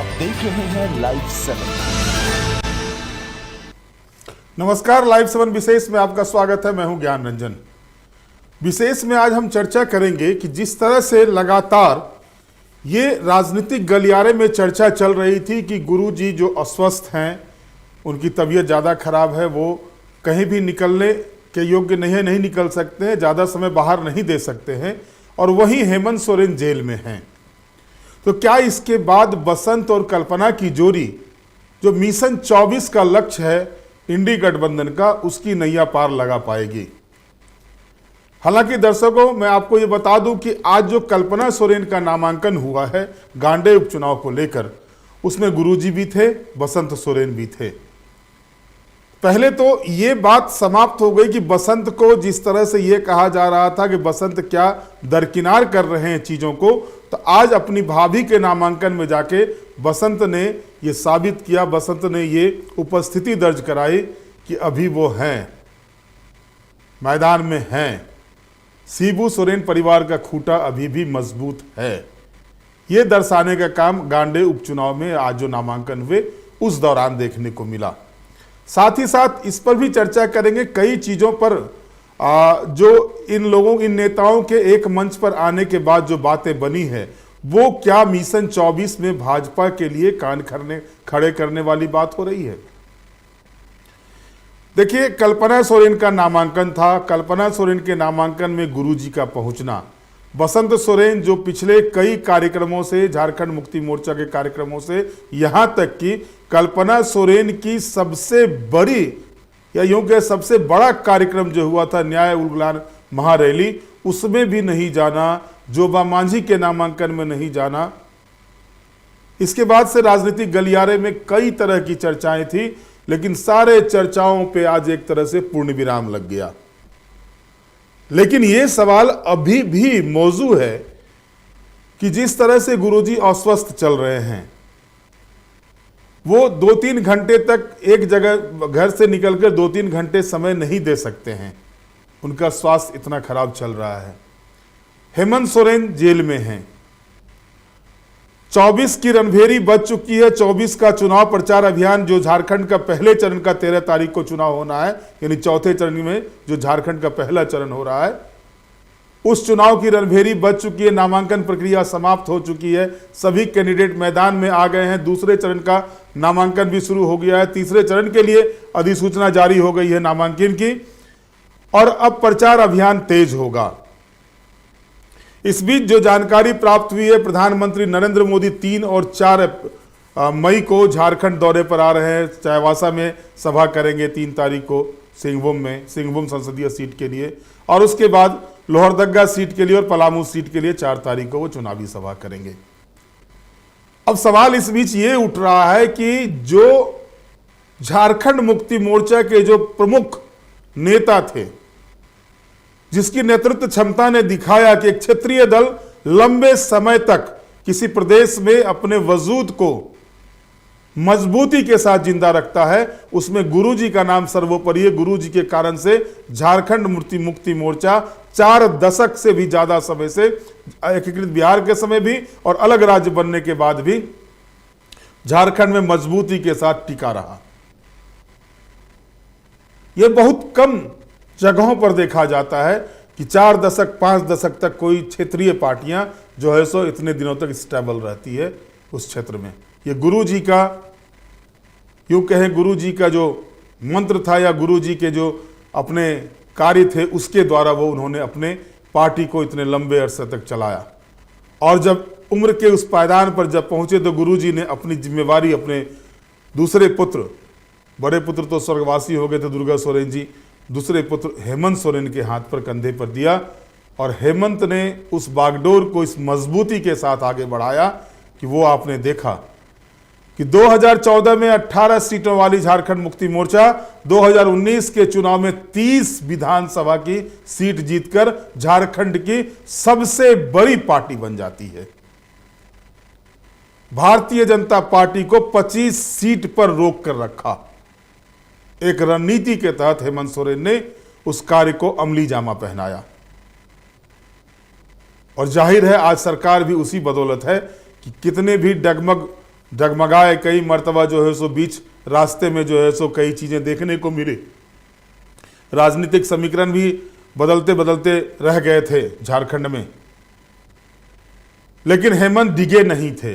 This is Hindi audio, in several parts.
आप देख रहे हैं लाइव 7। नमस्कार, लाइव 7 विशेष में आपका स्वागत है। मैं हूं ज्ञान रंजन। विशेष में आज हम चर्चा करेंगे कि जिस तरह से लगातार ये राजनीतिक गलियारे में चर्चा चल रही थी कि गुरुजी जो अस्वस्थ हैं, उनकी तबीयत ज़्यादा खराब है, वो कहीं भी निकलने के योग्य नहीं निकल सकते हैं, ज़्यादा समय बाहर नहीं दे सकते हैं, और वहीं हेमंत सोरेन जेल में हैं। तो क्या इसके बाद बसंत और कल्पना की जोड़ी, जो मिशन 24 का लक्ष्य है इंडी गठबंधन का, उसकी नैया पार लगा पाएगी? हालांकि दर्शकों, मैं आपको ये बता दूं कि आज जो कल्पना सोरेन का नामांकन हुआ है गांडे उपचुनाव को लेकर, उसमें गुरुजी भी थे, बसंत सोरेन भी थे। पहले तो ये बात समाप्त हो गई कि बसंत को जिस तरह से ये कहा जा रहा था कि बसंत क्या दरकिनार कर रहे हैं चीज़ों को, तो आज अपनी भाभी के नामांकन में जाके बसंत ने ये साबित किया, बसंत ने ये उपस्थिति दर्ज कराई कि अभी वो हैं, मैदान में हैं। शिबू सोरेन परिवार का खूंटा अभी भी मजबूत है। ये दर्शाने का काम गांडे उपचुनाव में आज जो नामांकन हुए उस दौरान देखने को मिला। साथ ही साथ इस पर भी चर्चा करेंगे कई चीज़ों पर जो इन नेताओं के एक मंच पर आने के बाद जो बातें बनी है, वो क्या मिशन 24 में भाजपा के लिए कान खड़े करने वाली बात हो रही है। देखिए, कल्पना सोरेन का नामांकन था। कल्पना सोरेन के नामांकन में गुरुजी का पहुंचना, बसंत सोरेन जो पिछले कई कार्यक्रमों से, झारखंड मुक्ति मोर्चा के कार्यक्रमों से, यहां तक कि कल्पना सोरेन की सबसे बड़ी या यूं कहे सबसे बड़ा कार्यक्रम जो हुआ था न्याय उलगुलान महारैली, उसमें भी नहीं जाना, जोबा मांझी के नामांकन में नहीं जाना। इसके बाद से राजनीतिक गलियारे में कई तरह की चर्चाएं थी, लेकिन सारे चर्चाओं पे आज एक तरह से पूर्ण विराम लग गया। लेकिन यह सवाल अभी भी मौजू है कि जिस तरह से गुरुजी अस्वस्थ चल रहे हैं, वो 2-3 घंटे तक एक जगह घर से निकलकर 2-3 घंटे समय नहीं दे सकते हैं। उनका स्वास्थ्य इतना खराब चल रहा है। हेमंत सोरेन जेल में हैं। 24 की रणभेरी बज चुकी है। 24 का चुनाव प्रचार अभियान, जो झारखंड का पहले चरण का 13 तारीख को चुनाव होना है, यानी चौथे चरण में जो झारखंड का पहला चरण हो रहा है, उस चुनाव की रणभेरी बज चुकी है। नामांकन प्रक्रिया समाप्त हो चुकी है। सभी कैंडिडेट मैदान में आ गए हैं। दूसरे चरण का नामांकन भी शुरू हो गया है। तीसरे चरण के लिए अधिसूचना जारी हो गई है नामांकन की, और अब प्रचार अभियान तेज होगा। इस बीच जो जानकारी प्राप्त हुई है, प्रधानमंत्री नरेंद्र मोदी 3 और 4 मई को झारखंड दौरे पर आ रहे हैं। चाईबासा में सभा करेंगे 3 तारीख को सिंहभूम संसदीय सीट के लिए, और उसके बाद लोहरदगा सीट के लिए और पलामू सीट के लिए 4 तारीख को वो चुनावी सभा करेंगे। अब सवाल इस बीच ये उठ रहा है कि जो झारखंड मुक्ति मोर्चा के जो प्रमुख नेता थे, जिसकी नेतृत्व क्षमता ने दिखाया कि एक क्षेत्रीय दल लंबे समय तक किसी प्रदेश में अपने वजूद को मजबूती के साथ जिंदा रखता है, उसमें गुरुजी का नाम सर्वोपरि है। गुरुजी के कारण से झारखंड मुक्ति मोर्चा 4 दशक से भी ज्यादा समय से, एकीकृत बिहार के समय भी और अलग राज्य बनने के बाद भी, झारखंड में मजबूती के साथ टिका रहा। यह बहुत कम जगहों पर देखा जाता है कि 4 दशक 5 दशक तक कोई क्षेत्रीय पार्टियां जो है सो इतने दिनों तक स्टेबल रहती है उस क्षेत्र में। ये गुरुजी का, यूं कहें गुरुजी का जो मंत्र था या गुरुजी के जो अपने कार्य थे, उसके द्वारा वो उन्होंने अपने पार्टी को इतने लंबे अरसे तक चलाया। और जब उम्र के उस पायदान पर जब पहुंचे, तो गुरुजी ने अपनी जिम्मेवारी अपने दूसरे पुत्र, बड़े पुत्र तो स्वर्गवासी हो गए थे दुर्गा सोरेन जी, दूसरे पुत्र हेमंत सोरेन के हाथ पर, कंधे पर दिया, और हेमंत ने उस बागडोर को इस मजबूती के साथ आगे बढ़ाया कि वो आपने देखा कि 2014 में 18 सीटों वाली झारखंड मुक्ति मोर्चा 2019 के चुनाव में 30 विधानसभा की सीट जीतकर झारखंड की सबसे बड़ी पार्टी बन जाती है। भारतीय जनता पार्टी को 25 सीट पर रोक कर रखा। एक रणनीति के तहत हेमंत सोरेन ने उस कार्य को अमली जामा पहनाया, और जाहिर है आज सरकार भी उसी बदौलत है कि कितने भी डगमग डगमगाए, कई मर्तबा जो है सो बीच रास्ते में जो है सो कई चीज़ें देखने को मिली। राजनीतिक समीकरण भी बदलते बदलते रह गए थे झारखंड में, लेकिन हेमंत डिगे नहीं थे,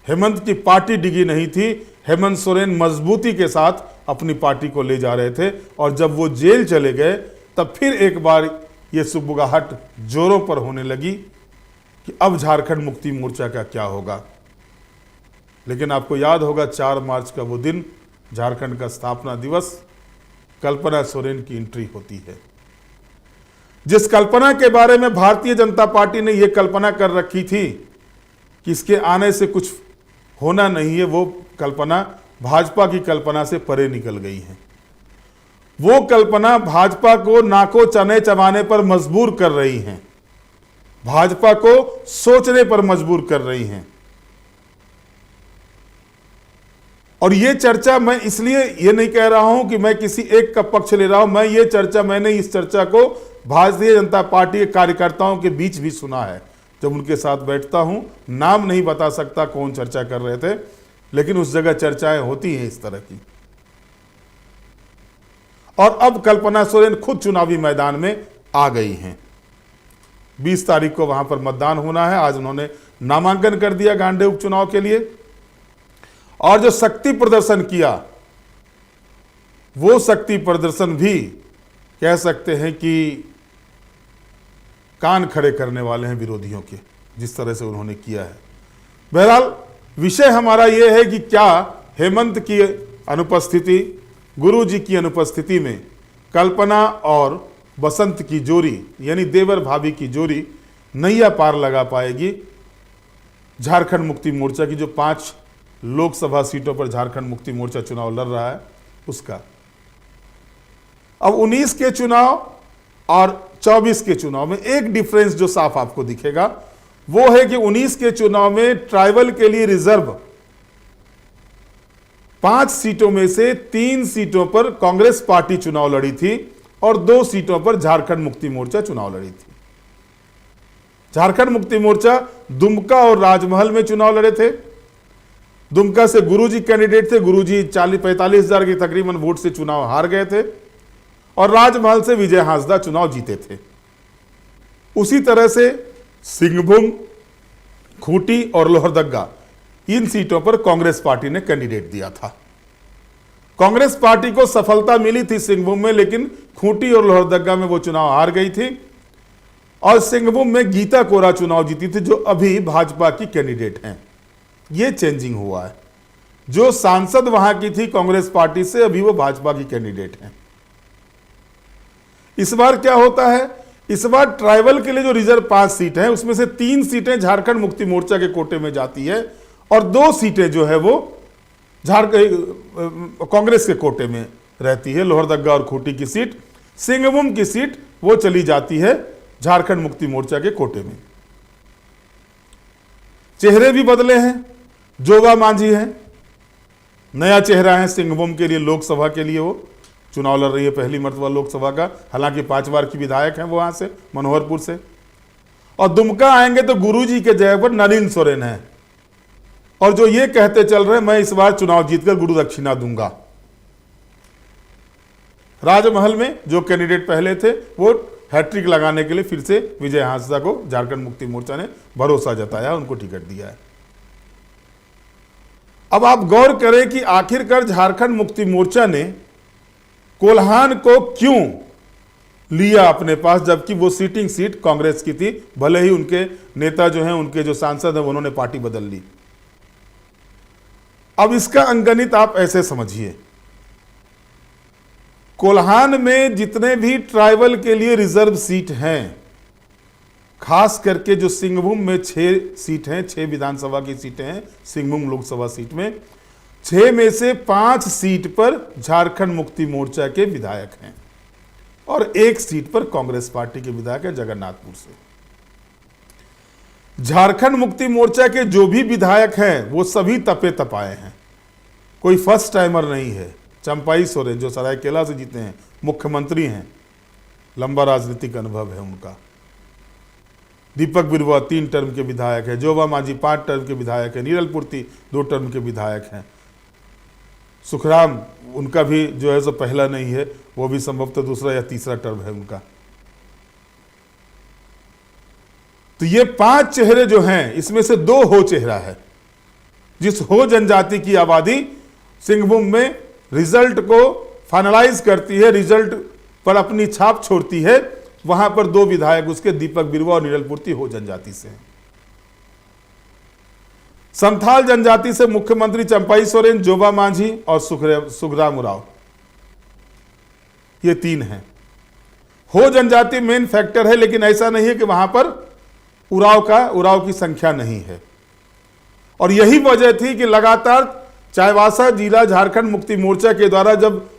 हेमंत की पार्टी डिगी नहीं थी। हेमंत सोरेन मजबूती के साथ अपनी पार्टी को ले जा रहे थे, और जब वो जेल चले गए तब फिर एक बार ये सुबुगाहट जोरों पर होने लगी कि अब झारखंड मुक्ति मोर्चा का क्या होगा। लेकिन आपको याद होगा 4 मार्च का वो दिन, झारखंड का स्थापना दिवस, कल्पना सोरेन की एंट्री होती है। जिस कल्पना के बारे में भारतीय जनता पार्टी ने यह कल्पना कर रखी थी कि इसके आने से कुछ होना नहीं है, वो कल्पना भाजपा की कल्पना से परे निकल गई है। वो कल्पना भाजपा को नाको चने चबाने पर मजबूर कर रही हैं, भाजपा को सोचने पर मजबूर कर रही हैं। और ये चर्चा मैं इसलिए ये नहीं कह रहा हूं कि मैं किसी एक का पक्ष ले रहा हूं, मैंने इस चर्चा को भारतीय जनता पार्टी के कार्यकर्ताओं के बीच भी सुना है। जब उनके साथ बैठता हूं, नाम नहीं बता सकता कौन चर्चा कर रहे थे, लेकिन उस जगह चर्चाएं होती हैं इस तरह की। और अब कल्पना सोरेन खुद चुनावी मैदान में आ गई हैं। 20 तारीख को वहां पर मतदान होना है। आज उन्होंने नामांकन कर दिया गांडे उपचुनाव के लिए, और जो शक्ति प्रदर्शन किया, वो शक्ति प्रदर्शन भी कह सकते हैं कि कान खड़े करने वाले हैं विरोधियों के, जिस तरह से उन्होंने किया है। बहरहाल विषय हमारा यह है कि क्या हेमंत की अनुपस्थिति, गुरुजी की अनुपस्थिति में कल्पना और बसंत की जोड़ी, यानी देवर भाभी की जोड़ी, नैया पार लगा पाएगी झारखंड मुक्ति मोर्चा की, जो 5 लोकसभा सीटों पर झारखंड मुक्ति मोर्चा चुनाव लड़ रहा है उसका। अब 19 के चुनाव और 24 के चुनाव में एक डिफरेंस जो साफ आपको दिखेगा वो है कि 19 के चुनाव में ट्राइबल के लिए रिजर्व 5 सीटों में से 3 सीटों पर कांग्रेस पार्टी चुनाव लड़ी थी और 2 सीटों पर झारखंड मुक्ति मोर्चा चुनाव लड़ी थी। झारखंड मुक्ति मोर्चा दुमका और राजमहल में चुनाव लड़े थे। दुमका से गुरुजी कैंडिडेट थे, गुरुजी 45 हजार के तकरीबन वोट से चुनाव हार गए थे, और राजमहल से विजय हांसदा चुनाव जीते थे। उसी तरह से सिंहभूम, खूंटी और लोहरदगा, इन सीटों पर कांग्रेस पार्टी ने कैंडिडेट दिया था। कांग्रेस पार्टी को सफलता मिली थी सिंहभूम में, लेकिन खूंटी और लोहरदगा में वो चुनाव हार गई थी, और सिंहभूम में गीता कोरा चुनाव जीती थी, जो अभी भाजपा की कैंडिडेट हैं। ये चेंजिंग हुआ है। जो सांसद वहां की थी कांग्रेस पार्टी से, अभी वो भाजपा की कैंडिडेट हैं। इस बार क्या होता है, इस बार ट्राइबल के लिए जो रिजर्व 5 सीट है, उसमें से 3 सीटें झारखंड मुक्ति मोर्चा के कोटे में जाती है, और 2 सीटें जो है वो कांग्रेस के कोटे में रहती है। लोहरदगा और खूंटी की सीट, सिंहभूम की सीट वो चली जाती है झारखंड मुक्ति मोर्चा के कोटे में। चेहरे भी बदले हैं। जोगा मांझी है, नया चेहरा है सिंहभूम के लिए, लोकसभा के लिए वो चुनाव लड़ रही है, पहली मर्तबा लोकसभा का। हालांकि 5 बार की विधायक हैं वो वहां से, मनोहरपुर से। और दुमका आएंगे तो गुरुजी के जगह पर नलिन सोरेन है, और जो ये कहते चल रहे मैं इस बार चुनाव जीतकर गुरु दक्षिणा दूंगा। राजमहल में जो कैंडिडेट पहले थे वो हैट्रिक लगाने के लिए फिर से विजय हांसदा को झारखंड मुक्ति मोर्चा ने भरोसा जताया, उनको टिकट दिया है। अब आप गौर करें कि आखिरकार झारखंड मुक्ति मोर्चा ने कोल्हान को क्यों लिया अपने पास, जबकि वो सीटिंग सीट कांग्रेस की थी। भले ही उनके नेता जो हैं, उनके जो सांसद हैं, उन्होंने पार्टी बदल ली। अब इसका अंगणित आप ऐसे समझिए, कोल्हान में जितने भी ट्राइबल के लिए रिजर्व सीट हैं, खास करके जो सिंहभूम में 6 सीट हैं, 6 विधानसभा की सीटें हैं सिंहभूम लोकसभा सीट में, 6 में से 5 सीट पर झारखंड मुक्ति मोर्चा के विधायक हैं, और 1 सीट पर कांग्रेस पार्टी के विधायक हैं जगन्नाथपुर से। झारखंड मुक्ति मोर्चा के जो भी विधायक हैं वो सभी तपे तपाए हैं, कोई फर्स्ट टाइमर नहीं है। चंपाई सोरेन जो सरायकेला से जीते हैं, मुख्यमंत्री हैं, लंबा राजनीतिक अनुभव है उनका। दीपक बिरुआ 3 टर्म के विधायक है, जोबा मांझी 5 टर्म के विधायक है, नीरल पूर्ति 2 टर्म के विधायक हैं, सुखराम उनका भी जो है सो पहला नहीं है, वो भी संभवतः दूसरा या तीसरा टर्म है उनका। तो ये 5 चेहरे जो हैं, इसमें से 2 हो चेहरा है। जिस हो जनजाति की आबादी सिंहभूम में रिजल्ट को फाइनलाइज करती है, रिजल्ट पर अपनी छाप छोड़ती है, वहां पर 2 विधायक उसके दीपक बिरुआ और नीरल पूर्ति हो जनजाति से हैं। संथाल जनजाति से मुख्यमंत्री चंपाई सोरेन, जोबा मांझी और सुखराम उरांव, ये 3 हैं। हो जनजाति मेन फैक्टर है, लेकिन ऐसा नहीं है कि वहां पर उरांव की संख्या नहीं है। और यही वजह थी कि लगातार चाईबासा जिला झारखंड मुक्ति मोर्चा के द्वारा जब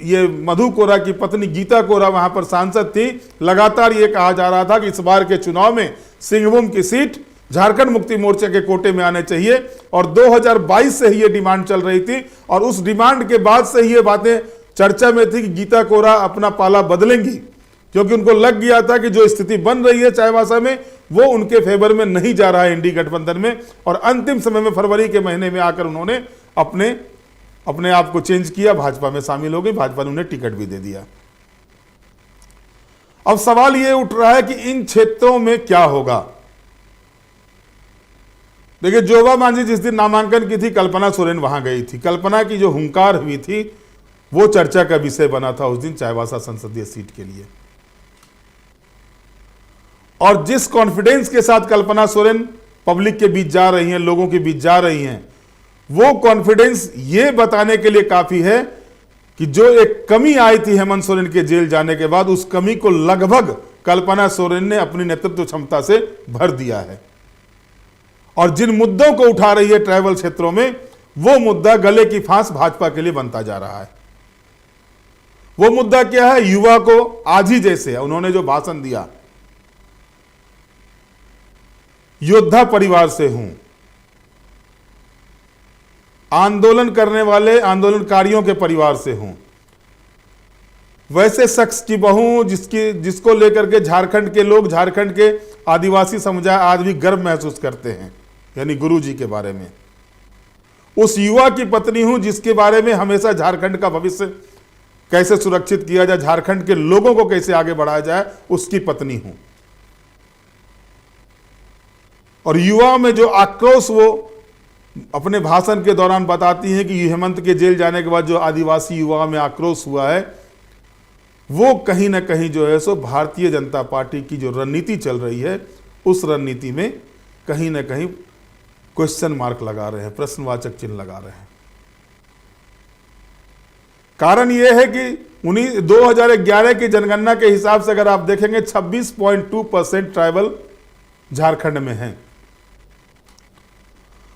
ये मधु कोरा की पत्नी गीता कोरा वहां पर सांसद थी, लगातार ये कहा जा रहा था कि इस बार के चुनाव में सिंहभूम की सीट झारखंड मुक्ति मोर्चा के कोटे में आने चाहिए। और 2022 से ही ये डिमांड चल रही थी, और उस डिमांड के बाद से ही ये बातें चर्चा में थी कि गीता कोरा अपना पाला बदलेंगी, क्योंकि उनको लग गया था कि जो स्थिति बन रही है चाईबासा में वो उनके फेवर में नहीं जा रहा है इंडी गठबंधन में। और अंतिम समय में फरवरी के महीने में आकर उन्होंने अपने आप को चेंज किया, भाजपा में शामिल हो गई, भाजपा ने उन्हें टिकट भी दे दिया। अब सवाल यह उठ रहा है कि इन क्षेत्रों में क्या होगा। देखिए, जोबा मांझी जिस दिन नामांकन की थी, कल्पना सोरेन वहां गई थी। कल्पना की जो हुंकार हुई थी वो चर्चा का विषय बना था उस दिन चाईबासा संसदीय सीट के लिए। और जिस कॉन्फिडेंस के साथ कल्पना सोरेन पब्लिक के बीच जा रही हैं, लोगों के बीच जा रही हैं, वो कॉन्फिडेंस ये बताने के लिए काफी है कि जो एक कमी आई थी हेमंत सोरेन के जेल जाने के बाद, उस कमी को लगभग कल्पना सोरेन ने अपनी नेतृत्व क्षमता से भर दिया है। और जिन मुद्दों को उठा रही है ट्राइबल क्षेत्रों में, वो मुद्दा गले की फांस भाजपा के लिए बनता जा रहा है। वो मुद्दा क्या है? युवा को आज ही जैसे उन्होंने जो भाषण दिया, योद्धा परिवार से हूं, आंदोलन करने वाले आंदोलनकारियों के परिवार से हूं, वैसे शख्स की बहू जिसको लेकर के झारखंड के लोग, झारखंड के आदिवासी समुदाय आज भी गर्व महसूस करते हैं, यानी गुरुजी के बारे में। उस युवा की पत्नी हूं जिसके बारे में हमेशा झारखंड का भविष्य कैसे सुरक्षित किया जाए, झारखंड के लोगों को कैसे आगे बढ़ाया जाए, उसकी पत्नी हूं। और युवाओं में जो आक्रोश वो अपने भाषण के दौरान बताती हैं कि हेमंत के जेल जाने के बाद जो आदिवासी युवाओं में आक्रोश हुआ है, वो कहीं ना कहीं जो है सो भारतीय जनता पार्टी की जो रणनीति चल रही है, उस रणनीति में कहीं ना कहीं क्वेश्चन मार्क लगा रहे हैं, प्रश्नवाचक चिन्ह लगा रहे हैं। कारण यह है कि 2011 की जनगणना के हिसाब से अगर आप देखेंगे 26.2% ट्राइबल झारखंड में हैं।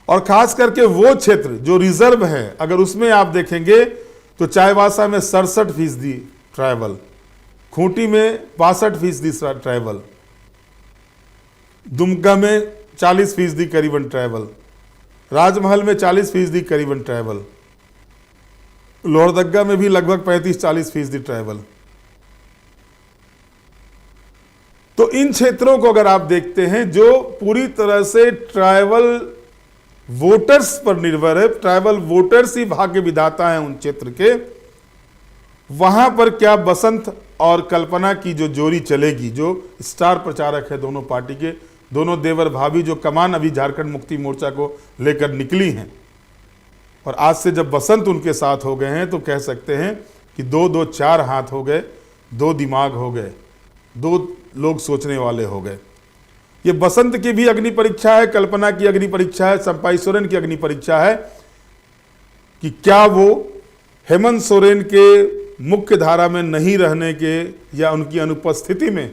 और खास करके वो क्षेत्र जो रिजर्व है, अगर उसमें आप देखेंगे तो चाईबासा में 67% ट्राइबल, खूंटी में 62% ट्राइबल, दुमका में 40% करीबन ट्राइबल, राजमहल में 40% करीबन ट्राइबल, लोहरदग्गा में भी लगभग 35-40% ट्राइबल। तो इन क्षेत्रों को अगर आप देखते हैं जो पूरी तरह से ट्राइबल वोटर्स पर निर्भर है, ट्राइबल वोटर्स ही भाग्य विधाता हैं उन क्षेत्र के, वहां पर क्या बसंत और कल्पना की जो जोड़ी चलेगी, जो स्टार प्रचारक है दोनों पार्टी के, दोनों देवर भाभी जो कमान अभी झारखंड मुक्ति मोर्चा को लेकर निकली हैं, और आज से जब बसंत उनके साथ हो गए हैं तो कह सकते हैं कि 2-2 4 हाथ हो गए, 2 दिमाग हो गए, 2 लोग सोचने वाले हो गए। ये बसंत की भी अग्नि परीक्षा है, कल्पना की अग्नि परीक्षा है, चंपाई सोरेन की अग्नि परीक्षा है कि क्या वो हेमंत सोरेन के मुख्य धारा में नहीं रहने के या उनकी अनुपस्थिति में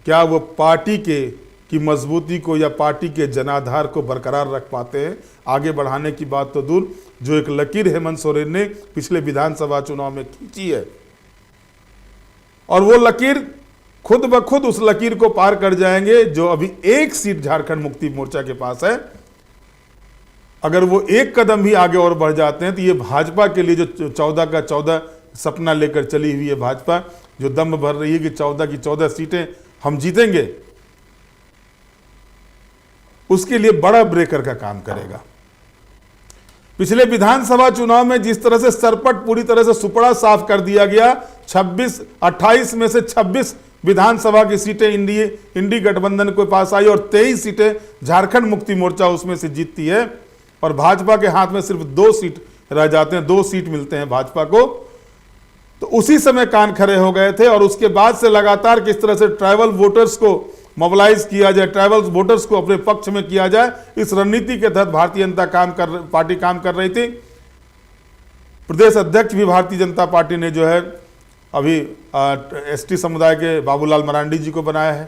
क्या वो पार्टी की मजबूती को या पार्टी के जनाधार को बरकरार रख पाते हैं। आगे बढ़ाने की बात तो दूर, जो एक लकीर हेमंत सोरेन ने पिछले विधानसभा चुनाव में खींची है, और वो लकीर खुद ब खुद उस लकीर को पार कर जाएंगे जो अभी 1 सीट झारखंड मुक्ति मोर्चा के पास है। अगर वो 1 कदम भी आगे और बढ़ जाते हैं तो ये भाजपा के लिए जो 14 का 14 सपना लेकर चली हुई है भाजपा, जो दम भर रही है कि 14 की 14 सीटें हम जीतेंगे, उसके लिए बड़ा ब्रेकर का काम करेगा। पिछले विधानसभा चुनाव में जिस तरह से सरपट पूरी तरह से सुपड़ा साफ कर दिया गया, 28 में से 26 विधानसभा की सीटें इंडी गठबंधन के पास आई और 23 सीटें झारखंड मुक्ति मोर्चा उसमें से जीतती है और भाजपा के हाथ में सिर्फ 2 सीट रह जाते हैं, 2 सीट मिलते हैं भाजपा को। तो उसी समय कान खड़े हो गए थे और उसके बाद से लगातार किस तरह से ट्राइबल वोटर्स को मोबिलाइज किया जाए, ट्राइबल वोटर्स को अपने पक्ष में किया जाए, इस रणनीति के तहत भारतीय जनता पार्टी काम कर रही थी। प्रदेश अध्यक्ष भी भारतीय जनता पार्टी ने जो है अभी एसटी समुदाय के बाबूलाल मरांडी जी को बनाया है।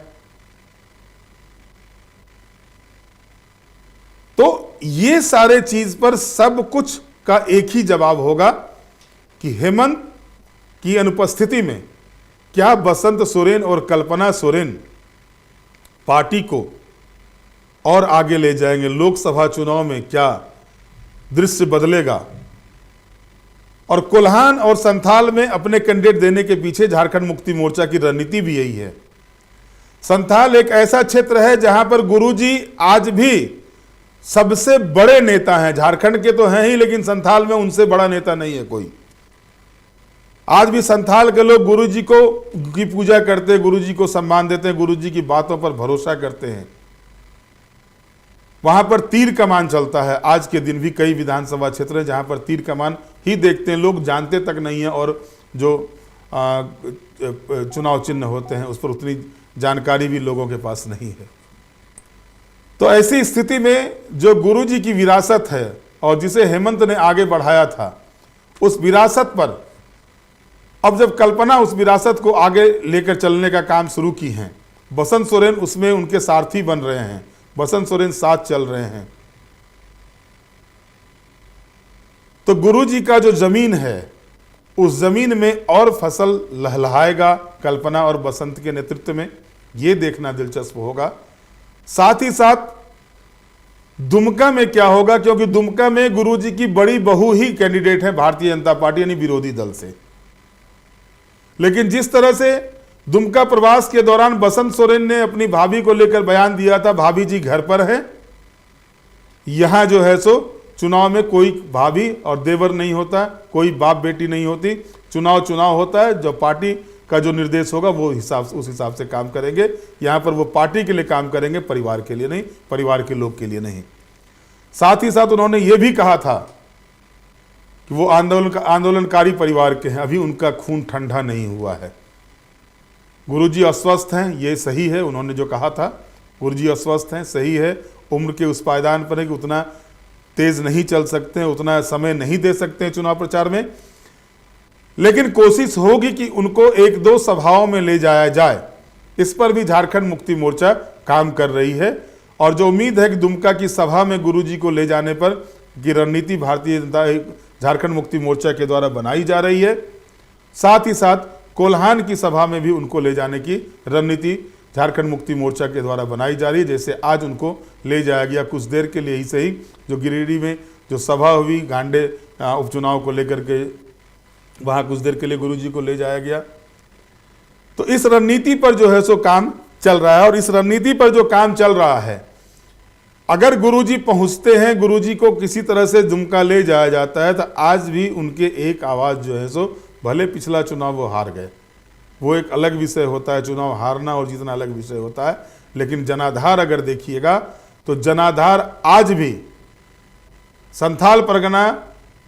तो ये सारे चीज पर सब कुछ का एक ही जवाब होगा कि हेमंत की अनुपस्थिति में क्या बसंत सोरेन और कल्पना सोरेन पार्टी को और आगे ले जाएंगे, लोकसभा चुनाव में क्या दृश्य बदलेगा। और कोल्हान और संथाल में अपने कैंडिडेट देने के पीछे झारखंड मुक्ति मोर्चा की रणनीति भी यही है। संथाल एक ऐसा क्षेत्र है जहां पर गुरुजी आज भी सबसे बड़े नेता हैं, झारखंड के तो हैं ही लेकिन संथाल में उनसे बड़ा नेता नहीं है कोई। आज भी संथाल के लोग गुरुजी को की पूजा करते हैं, गुरुजी को सम्मान देते हैं, गुरुजी की बातों पर भरोसा करते हैं। वहां पर तीर कमान चलता है। आज के दिन भी कई विधानसभा क्षेत्र है जहां पर तीर कमान ही देखते हैं लोग, जानते तक नहीं है और जो चुनाव चिन्ह होते हैं उस पर उतनी जानकारी भी लोगों के पास नहीं है। तो ऐसी स्थिति में जो गुरुजी की विरासत है और जिसे हेमंत ने आगे बढ़ाया था, उस विरासत पर अब जब कल्पना उस विरासत को आगे लेकर चलने का काम शुरू की हैं, बसंत सोरेन उसमें उनके सारथी बन रहे हैं, बसंत सोरेन साथ चल रहे हैं। तो गुरुजी का जो जमीन है उस जमीन में और फसल लहलहाएगा कल्पना और बसंत के नेतृत्व में, यह देखना दिलचस्प होगा। साथ ही साथ दुमका में क्या होगा, क्योंकि दुमका में गुरुजी की बड़ी बहू ही कैंडिडेट है भारतीय जनता पार्टी यानी विरोधी दल से। लेकिन जिस तरह से दुमका प्रवास के दौरान बसंत सोरेन ने अपनी भाभी को लेकर बयान दिया था, भाभी जी घर पर है, यहां जो है सो चुनाव में कोई भाभी और देवर नहीं होता, कोई बाप बेटी नहीं होती, चुनाव होता है। जो पार्टी का जो निर्देश होगा वो उस हिसाब से काम करेंगे। यहां पर वो पार्टी के लिए काम करेंगे, परिवार के लिए नहीं, परिवार के लोग के लिए नहीं। साथ ही साथ उन्होंने ये भी कहा था कि वो आंदोलनकारी परिवार के हैं, अभी उनका खून ठंडा नहीं हुआ है। गुरुजी अस्वस्थ हैं, ये सही है, उन्होंने जो कहा था गुरुजी अस्वस्थ हैं, सही है, उम्र के उस पायदान पर है कि उतना तेज नहीं चल सकते हैं, उतना समय नहीं दे सकते हैं चुनाव प्रचार में। लेकिन कोशिश होगी कि उनको 1-2 सभाओं में ले जाया जाए, इस पर भी झारखंड मुक्ति मोर्चा काम कर रही है। और जो उम्मीद है कि दुमका की सभा में गुरुजी को ले जाने पर की रणनीति भारतीय जनता झारखंड मुक्ति मोर्चा के द्वारा बनाई जा रही है। साथ ही साथ कोल्हान की सभा में भी उनको ले जाने की रणनीति झारखंड मुक्ति मोर्चा के द्वारा बनाई जा रही है। जैसे आज उनको ले जाया गया कुछ देर के लिए ही सही, जो गिरिडीह में जो सभा हुई गांडे उपचुनाव को लेकर के, वहां कुछ देर के लिए गुरुजी को ले जाया गया। तो इस रणनीति पर जो है सो काम चल रहा है। और इस रणनीति पर जो काम चल रहा है, अगर गुरुजी पहुंचते हैं, गुरुजी को किसी तरह से दुमका ले जाया जाता है, तो आज भी उनके एक आवाज जो है सो, भले पिछला चुनाव वो हार गए, वो एक अलग विषय होता है, चुनाव हारना और जीतना अलग विषय होता है, लेकिन जनाधार अगर देखिएगा तो जनाधार आज भी संथाल परगना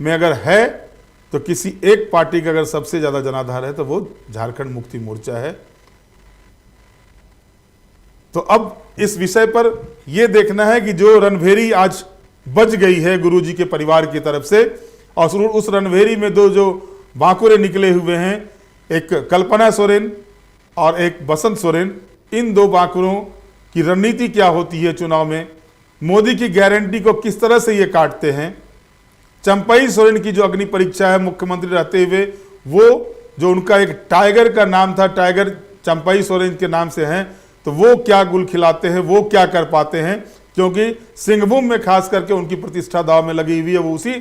में अगर है तो किसी एक पार्टी का अगर सबसे ज्यादा जनाधार है तो वो झारखंड मुक्ति मोर्चा है। तो अब इस विषय पर यह देखना है कि जो रणभेरी आज बज गई है गुरुजी के परिवार की तरफ से, और उस रणभेरी में दो जो बांकुरे निकले हुए हैं, एक कल्पना सोरेन और एक बसंत सोरेन, इन 2 बांकुरों की रणनीति क्या होती है चुनाव में, मोदी की गारंटी को किस तरह से ये काटते हैं। चंपई सोरेन की जो अग्नि परीक्षा है मुख्यमंत्री रहते हुए, वो जो उनका एक टाइगर का नाम था, टाइगर चंपई सोरेन के नाम से हैं, तो वो क्या गुल खिलाते हैं, वो क्या कर पाते हैं, क्योंकि सिंहभूम में खास करके उनकी प्रतिष्ठा दाव में लगी हुई है। वो उसी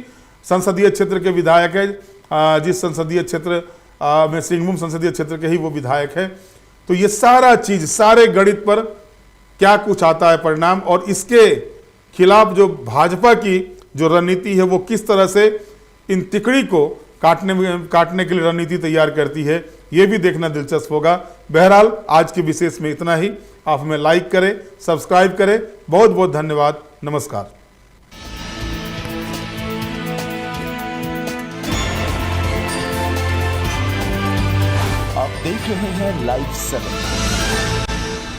संसदीय क्षेत्र के विधायक है, जिस संसदीय क्षेत्र में सिंहभूम संसदीय क्षेत्र के ही वो विधायक है। तो ये सारा चीज, सारे गणित पर क्या कुछ आता है परिणाम, और इसके खिलाफ जो भाजपा की जो रणनीति है वो किस तरह से इन तिकड़ी को काटने के लिए रणनीति तैयार करती है, ये भी देखना दिलचस्प होगा। बहरहाल आज के विशेष में इतना ही। आप हमें लाइक करें, सब्सक्राइब करें। बहुत बहुत धन्यवाद। नमस्कार। आप देख रहे हैं लाइव 7।